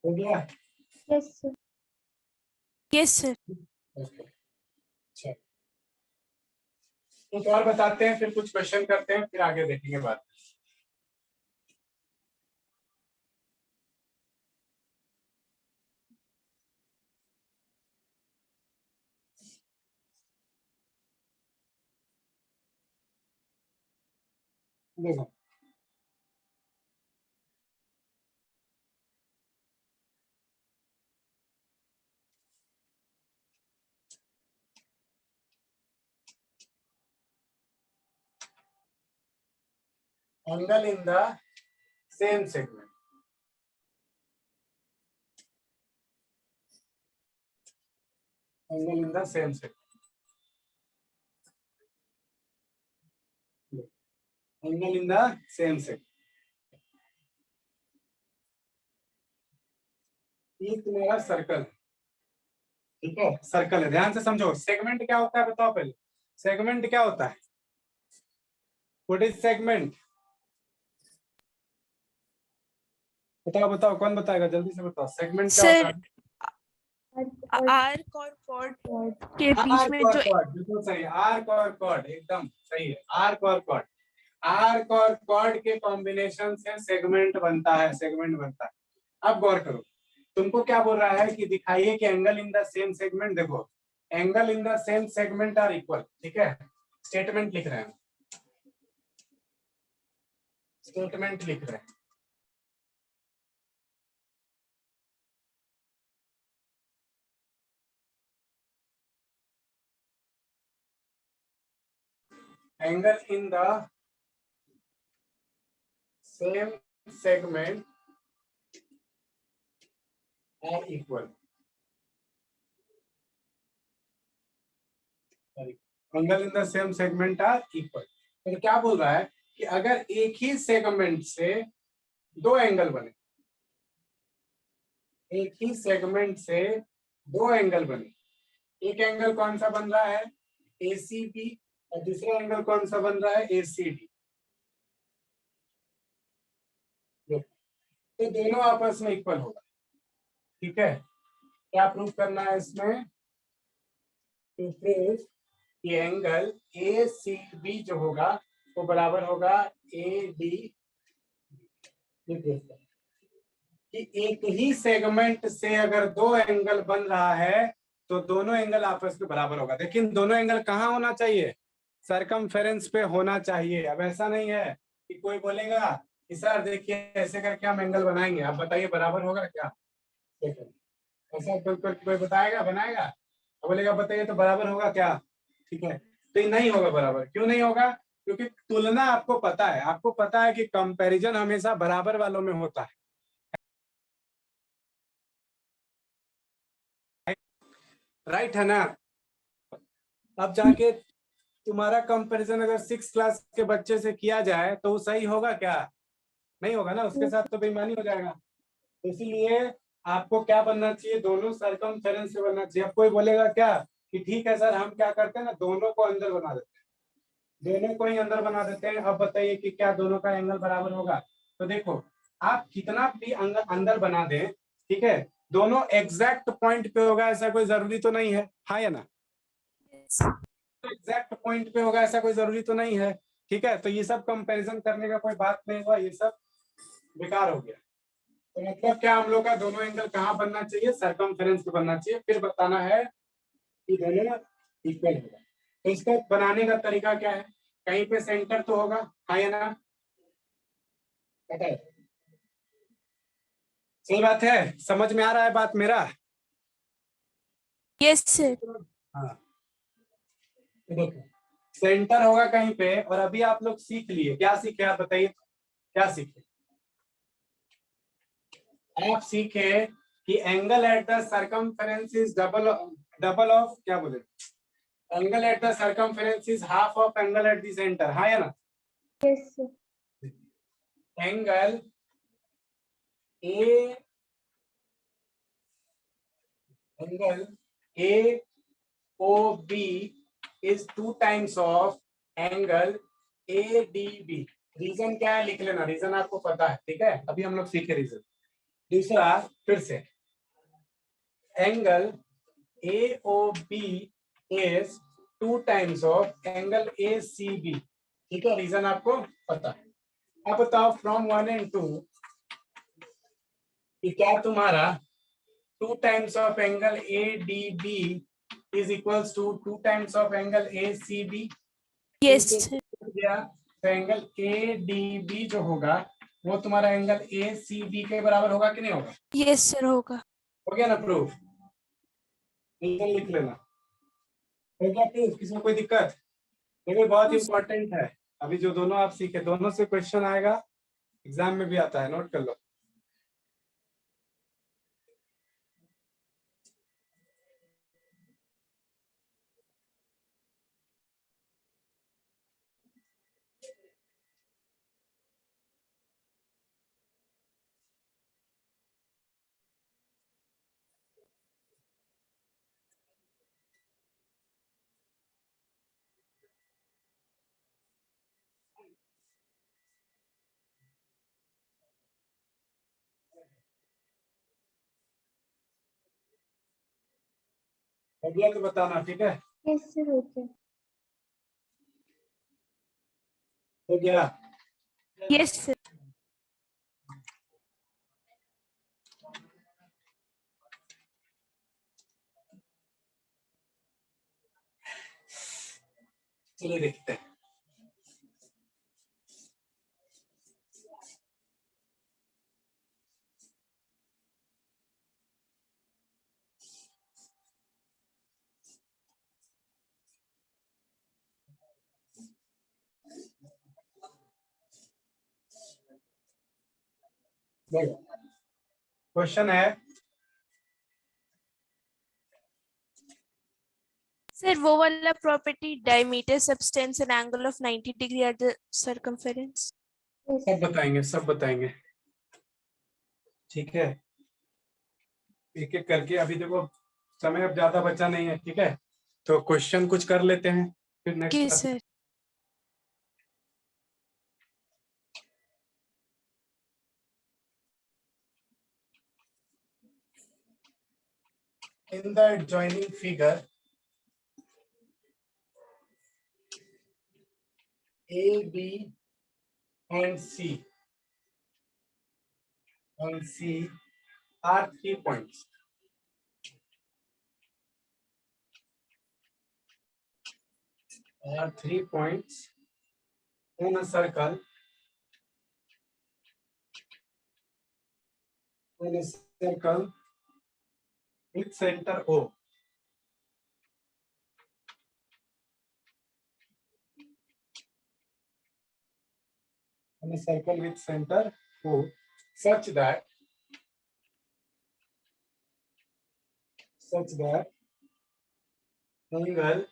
हो गया? Yes sir. Yes sir. Okay, अच्छा कुछ और बताते हैं, फिर कुछ क्वेश्चन करते हैं, फिर आगे देखेंगे बात। देखो angle in the same segment, angle in the same segment, angle in the same segment, ये तुम्हारा सर्कल, ठीक है, सर्कल है। ध्यान से समझो, सेगमेंट क्या होता है बताओ पहले, सेगमेंट क्या होता है, व्हाट इज सेगमेंट, बताओ बताओ, कौन बताएगा, जल्दी से बताओ, सेगमेंट क्या होता सर है? आर्क और कॉर्ड के बीच आर्क में और जो कॉर्ड, बिल्कुल सही, आर्क और कॉर्ड एकदम सही है, आर्क और कॉर्ड, आर्क और कॉर्ड के कॉम्बिनेशन से सेगमेंट बनता है, सेगमेंट बनता है। अब गौर करो, तुमको क्या बोल रहा है कि दिखाइए कि angle in the same segment, देखो angle in the same segment are equal, ठीक है, स्टेटमेंट लिख रहे हैं, स्टेटमेंट लिख रहे हैं, angle in the same segment are equal, angle in the same segment are equal. तो क्या बोल रहा है कि अगर एक ही सेगमेंट से दो एंगल बने, एक ही सेगमेंट से दो एंगल बने, एक एंगल कौन सा बन रहा है ACB और दूसरा एंगल कौन सा बन रहा है ACD, तो दोनों आपस में इक्वल होगा, ठीक है। क्या प्रूव करना है इसमें, टू प्रूव कि एंगल ACB जो होगा वो बराबर होगा AD, कि एक ही सेगमेंट से अगर दो एंगल बन रहा है तो दोनों एंगल आपस में बराबर होगा, लेकिन दोनों एंगल कहाँ होना चाहिए, सरकमफेरेंस पे होना चाहिए। अब ऐसा नहीं है कि कोई बोलेगा कि सर देखिए ऐसे करके हम एंगल बनाएंगे, आप बताइए बराबर होगा क्या, ऐसा कोई बताएगा बनाएगा, बोलेगा बताइए तो बराबर होगा क्या, ठीक है, तो ये नहीं होगा बराबर। क्यों नहीं होगा, क्योंकि तुलना आपको पता है, आपको पता है कि कंपैरिजन हमेशा बराबर वालों में होता है, राइट है ना। अब जाके तुम्हारा कंपैरिजन अगर 6 क्लास के बच्चे से किया जाए तो वो सही होगा क्या, नहीं होगा ना, उसके साथ तो बेईमानी हो जाएगा। तो इसीलिए आपको क्या बनना चाहिए, दोनों सरकमफेरेंस से बनना चाहिए। अब कोई बोलेगा क्या कि ठीक है सर हम क्या करते हैं ना, दोनों को अंदर बना देते हैं, दोनों को ही अंदर बना देते हैं, अब बताइए कि क्या दोनों का एंगल बराबर होगा। तो देखो आप कितना भी अंदर बना दें, ठीक है, दोनों एग्जैक्ट पॉइंट पे होगा ऐसा कोई जरूरी तो नहीं है, हाँ या ना, एग्जैक्ट पॉइंट पे होगा ऐसा कोई जरूरी तो नहीं है, ठीक है, तो ये सब कंपैरिजन करने का कोई बात नहीं हुआ, ये सब बेकार हो गया। तो मतलब क्या, हम लोग का दोनों एंगल कहाँ बनना चाहिए, सरकमफेरेंस पे बनना चाहिए, फिर बताना है कि दोनों इक्वल होगा। तो इसको बनाने का तरीका क्या है, कहीं पे सेंटर तो होगा, हाँ या ना, पता है, सही बात है, समझ में आ रहा है बात मेरा, यस सर। हाँ तो देखो सेंटर होगा कहीं पे, और अभी आप लोग सीख लिए, क्या सीखे आप बताइए, क्या सीखे आप, सीखे कि angle at the circumference is double of, क्या बोले, angle at the circumference is half of angle at the centre, हाँ या ना। Yes angle A, angle AOB is 2 times of angle ADB। Reason क्या है लिख लेना, रीजन आपको पता है, ठीक है, अभी हम लोग सीखे रीजन। दूसरा फिर से, angle AOB is 2 times of angle ACB, ठीक है, रीजन आपको पता है। अब बताओ फ्रॉम 1 and 2 कि क्या तुम्हारा 2 times of angle ADB is equals to 2 times of angle ACB, yes sir. गया तो एंगल ए डी बी जो होगा वो तुम्हारा एंगल ए सी बी के बराबर होगा कि नहीं होगा? यस सर होगा। हो गया ना प्रूफ? लिख लेना। हो गया प्रूफ? किसी में कोई दिक्कत? देखो बहुत हाँ, इंपॉर्टेंट है। अभी जो दोनों आप सीखे दोनों से क्वेश्चन आएगा, एग्जाम में भी आता है, नोट कर लो। हो गया तो बताना, ठीक है? कैसे हो गया? हो गया? Yes sir. चलिए देखते हैं। देखो क्वेश्चन है, सर वो वाला property diameter substance and angle of 90 degree at the circumference. सब बताएंगे, सब बताएंगे, ठीक है? एक एक करके। अभी देखो समय अब ज्यादा बचा नहीं है, ठीक है? तो क्वेश्चन कुछ कर लेते हैं, फिर जी next sir. in the adjoining figure A, B and C are 3 points. Are 3 points in a circle. In a circle with center O. In a circle with center O, such that angle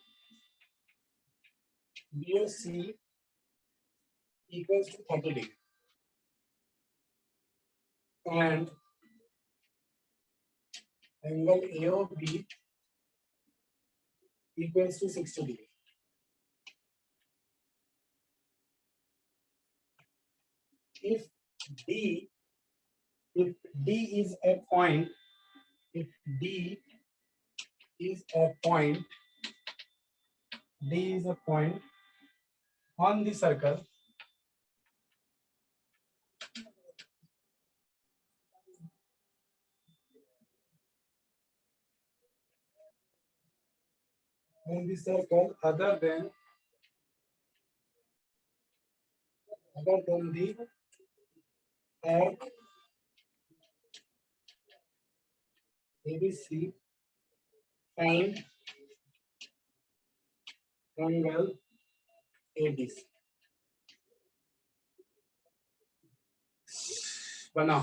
BOC equals to 30 degree and angle AOB equals to 60 degree. If D is a point, if D is a point on the circle other than the arc ABC, find angle ADC. बनाओ।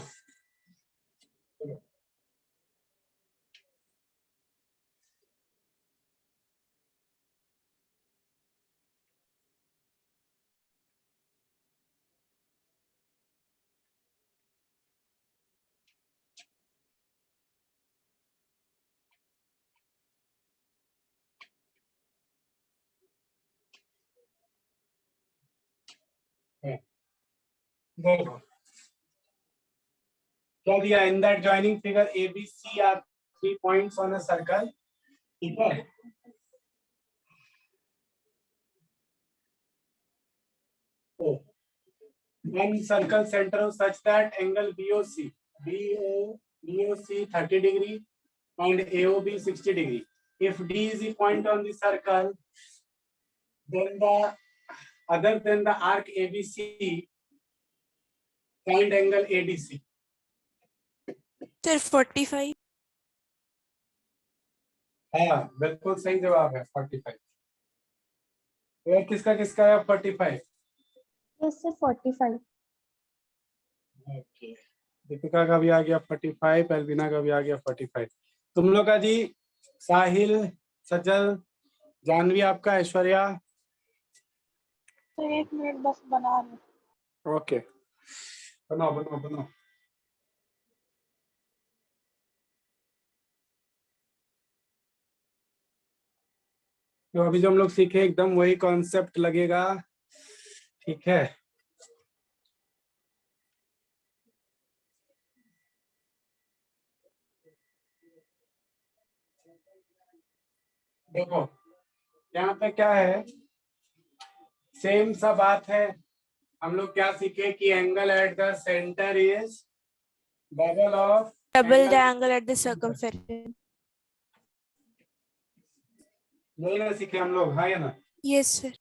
देखो क्या दिया, in that joining figure ABC are 3 points on a circle, ठीक है? One circle center such that angle BOC 30 degree and AOB 60 degree. If D is the point on the circle, then the other than the arc ABC find angle ADC. Sir, 45. हाँ बिल्कुल सही जवाब है 45। ये किसका किसका है 45? Yes sir 45। ओके, दीपिका का भी आ गया 45, एल्बिना का भी आ गया 45। तुम लोग का जी, साहिल, सजल, जानवी, आपका, ऐश्वर्या। तो 1 मिनट बस बना रहे। ओके, बनाओ बनाओ बनाओ। तो अभी जो हम लोग सीखे एकदम वही कॉन्सेप्ट लगेगा, ठीक है। देखो यहाँ पे क्या है, सेम सा बात है। हम लोग क्या सीखे कि angle at the centre is double of Double the angle at the circumference. यही ना सीखे हम लोग, हाँ या ना? Yes, sir.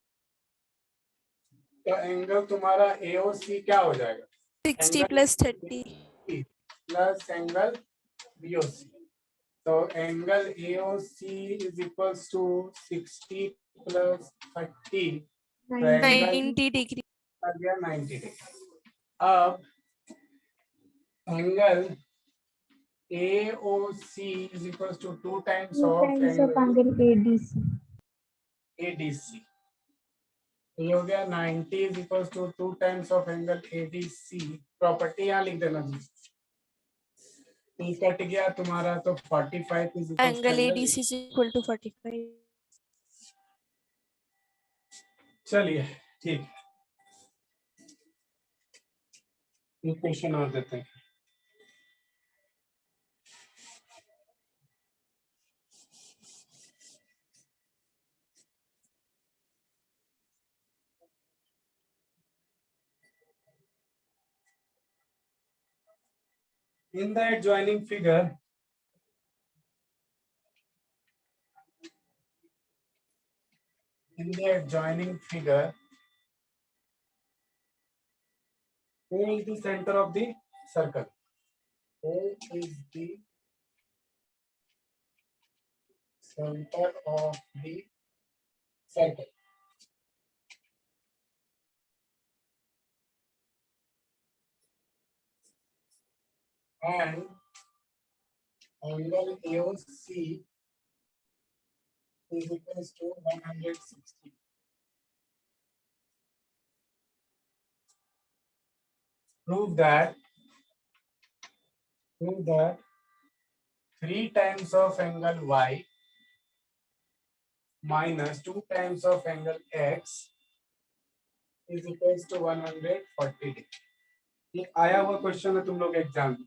तो एंगल तुम्हारा AOC क्या हो जाएगा? 60 plus 30. Plus angle BOC। तो angle AOC is equals to 60 plus 30, तो एंगल 90 degree. आ गया 90 डिग्री। अब angle AOC is equals to 2 times of angle angle ADC। ADC। तो ये हो गया 90 is equals to 2 times of angle ADC। Property यहाँ लिख देना जी। P कट गया तुम्हारा, तो 45 is equals Angle ADC is equal to 45. चलिए ठीक, एक क्वेश्चन और देते हैं। In the adjoining figure, who is the center of the circle? Who is the center of the circle? And angle AOC is equals to 160. Prove that 3 times of angle Y minus 2 times of angle X is equals to 140 degree. ये आया हुआ question है तुम लोग exam में।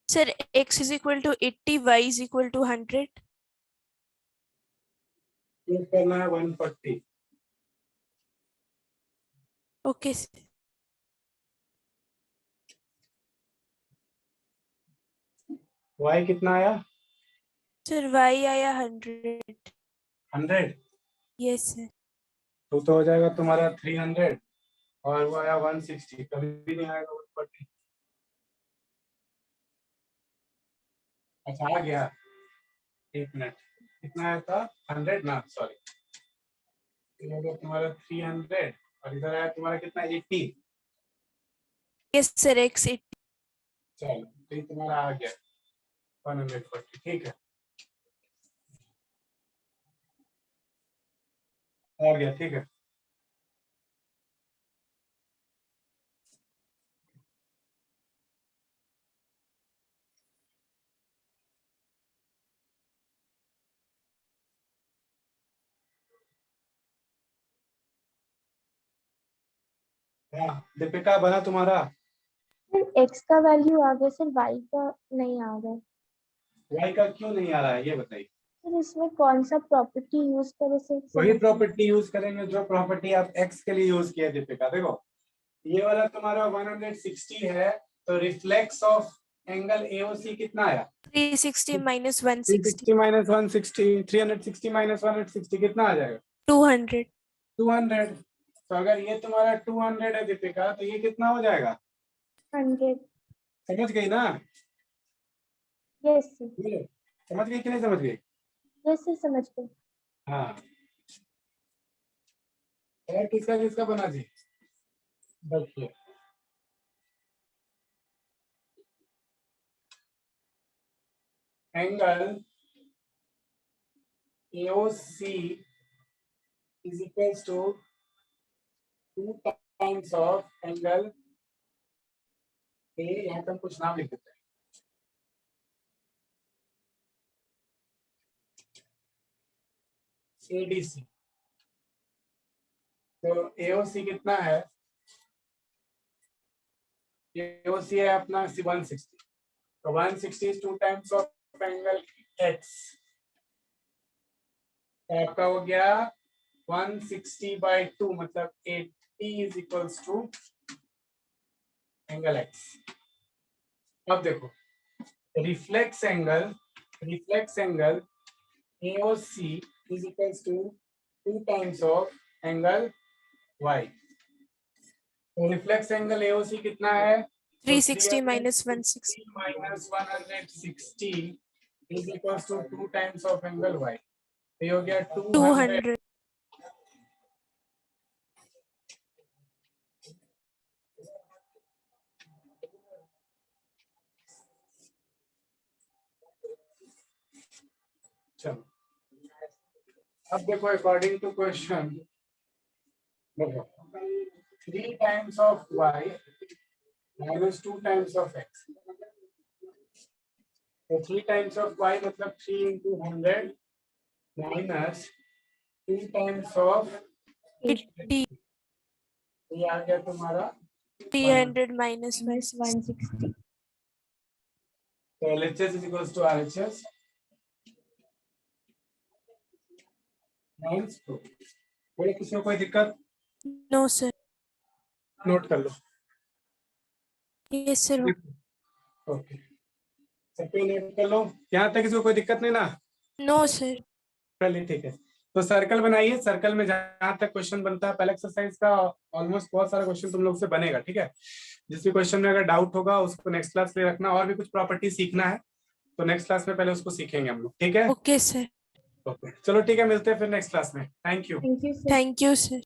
Sir, X is equal to 80, Y is equal to 100. Prove करना है 140। Okay, sir. Y कितना आया? Sir, Y आया 100. 100। Yes, sir. तो हो जाएगा तुम्हारा 300 और वो आया 160, कभी भी नहीं आएगा 140। अच्छा आ गया, एक मिनट, कितना आया था? 100 ना, सॉरी, ये हो गया तुम्हारा 300 और इधर आया तुम्हारा कितना 80। Yes sir, X80. चलो तो ये तुम्हारा आ गया 140, ठीक है, आ गया, ठीक है। हाँ दीपिका बना तुम्हारा। सर x का वैल्यू आ गया सर, y का नहीं आ रहा है। वाई का क्यों नहीं आ रहा है ये बताइए। सर इसमें कौन सा प्रॉपर्टी यूज करे सर? वही प्रॉपर्टी यूज करेंगे जो प्रॉपर्टी आप एक्स के लिए यूज किया दीपिका। देखो ये वाला तुम्हारा 160 है, तो रिफ्लेक्स ऑफ एंगल एओसी कितना आया? 360 minus 160. 360 माइनस 160, 360 माइनस 160 कितना आ जाएगा? 200. 200। तो अगर ये तुम्हारा 200 है दीपिका, तो ये कितना हो जाएगा? 100। समझ गई ना? यस सर, बोलो, समझ गई कि नहीं समझ गई? यस सर समझ गए। हाँ, और किसका किसका बना जी? देखिए angle AOC is equals to 2 times of angle A, यहाँ पे हम कुछ नाम लिख देते हैं, ADC। तो AOC कितना है? AOC है अपना 160, तो 160 is 2 times of angle X। आपका हो गया 160/2, मतलब 80 is equals to angle X। अब देखो reflex angle AOC is equals to 2 times of angle Y। तो रिफ्लेक्स एंगल AOC कितना है? 360 minus 160. minus 160 is equals to 2 times of angle Y। तो ये हो गया 200। 200. चलो अब देखो अकॉर्डिंग टू क्वेश्चन, देखो 3 times of y minus 2 times of x। तो 3 times of y मतलब 3 into 100 minus 2 times of 80. ये आ गया तुम्हारा 300 minus Minus 160. 160। तो LHS is equals to RHS minus 2। बोलो किसी को कोई दिक्कत? No sir. नोट कर लो। Yes sir. ओके, सब पे नोट कर लो, यहाँ तक किसी को कोई दिक्कत नहीं ना? No sir. चलिए ठीक है, तो सर्कल बनाइए। सर्कल में जहां तक क्वेश्चन बनता है पहले एक्सरसाइज का, ऑलमोस्ट बहुत सारा क्वेश्चन तुम लोग से बनेगा, ठीक है। जिस भी क्वेश्चन में अगर डाउट होगा उसको नेक्स्ट क्लास में रखना, और भी कुछ प्रॉपर्टी सीखना है तो नेक्स्ट क्लास में पहले उसको सीखेंगे हम लोग, ठीक है। Okay sir. ओके चलो ठीक है, मिलते हैं फिर नेक्स्ट क्लास में। Thank you. Thank you sir. Thank you sir.